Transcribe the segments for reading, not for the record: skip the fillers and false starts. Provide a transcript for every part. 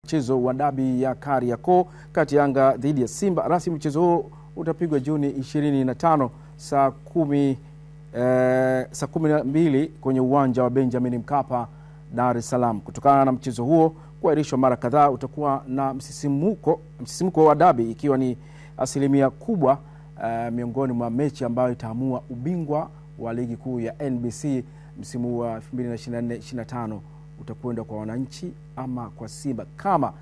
mchezo wa dabi ya Kariakoo kati ya Yanga dhidi ya Simba. Rasmi mchezo huo utapigwa Juni 25 saa 12 kwenye uwanja wa Benjamin Mkapa, Dar es Salaam. Kutokana na mchezo huo kuahirishwa mara kadhaa, utakuwa na msisimuko wa dabi, ikiwa ni asilimia kubwa miongoni mwa mechi ambayo itaamua ubingwa wa ligi kuu ya NBC msimu wa 2024-25 utakwenda kwa wananchi ama kwa Simba, kama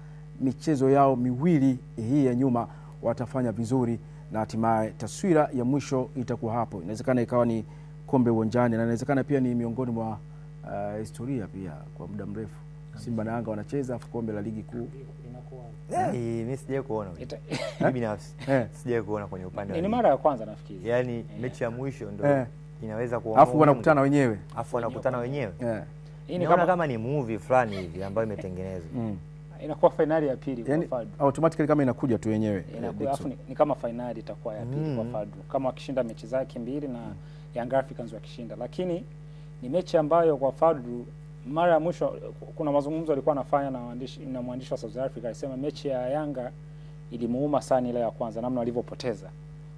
michezo yao miwili hii ya nyuma watafanya vizuri, na hatimaye taswira ya mwisho itakuwa hapo. Inawezekana ikawa ni kombe uwanjani, na inawezekana pia ni miongoni mwa historia pia kwa muda mrefu. Simba na Yanga wanacheza kombe la ligi kuu. Mimi sijaje kuona. Mimi binafsi sijaje kuona kwenye upande wa. Ni mara ya kwanza nafikiri. Yaani mechi ya mwisho ndio inaweza kuona. Afu wanakutana wenyewe. Hii ni kama ni movie fulani hivi ambayo imetengenezwa. Inakuwa finali ya pili kwa Fadlu. Automatically kama inakuja tu yenyewe. Afu ni kama finali itakuwa ya pili kwa Fadlu, kama wakishinda mechi zake mbili na Young Africans wakishinda. Lakini ni mechi ambayo kwa Fadlu mara ya mwisho kuna mazungumzo alikuwa anafanya na mwandishi wa South Africa, alisema mechi ya Yanga ilimuuma sana ile ya kwanza, namna walivyopoteza,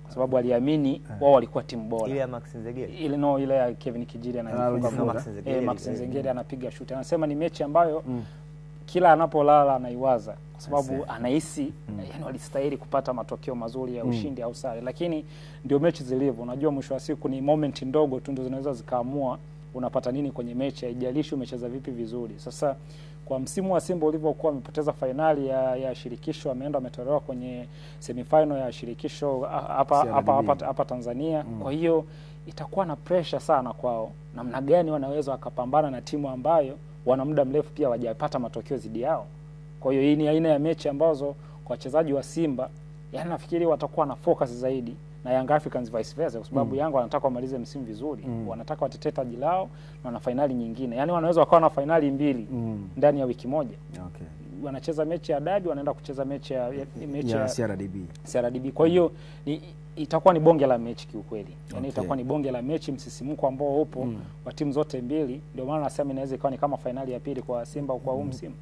kwa sababu aliamini wao walikuwa timu bora. Ile ya Max Nzengeli. Ile ya Kevin Kijili anajifunga Max Nzengeli anapiga shuti. Anasema ni mechi ambayo kila anapolala anaiwaza, kwa sababu anahisi yani walistahili kupata matokeo mazuri ya ushindi au sare. Lakini ndio mechi zilivyo. Unajua mwisho wa siku ni moment ndogo tu ndio zinaweza zikaamua unapata nini kwenye mechi, haijalishi umecheza vipi vizuri. Sasa kwa msimu wa Simba ulivyokuwa amepoteza finali ya shirikisho, ameenda ametolewa kwenye semifinal ya shirikisho hapa Tanzania. Kwa hiyo itakuwa na pressure sana kwao, namna gani wanaweza wakapambana na timu ambayo wana muda mrefu pia hawajapata matokeo zidi yao. Kwa hiyo hii ni aina ya mechi ambazo kwa wachezaji wa Simba yani nafikiri watakuwa na focus zaidi, na Young Africans vice versa, kwa sababu Yanga wanataka wamalize msimu vizuri, wanataka watetee taji lao na wana finali nyingine. Yani wanaweza wakawa na finali mbili ndani ya wiki moja. Okay. Wanacheza mechi ya dabi, wanaenda kucheza mechi ya CRDB. Kwa hiyo itakuwa ni bonge la mechi kiukweli. Yani itakuwa ni bonge la mechi, msisimuko ambao upo wa timu zote mbili. Ndio maana nasema inaweza ikawa ni kama finali ya pili kwa Simba kwa huu msimu.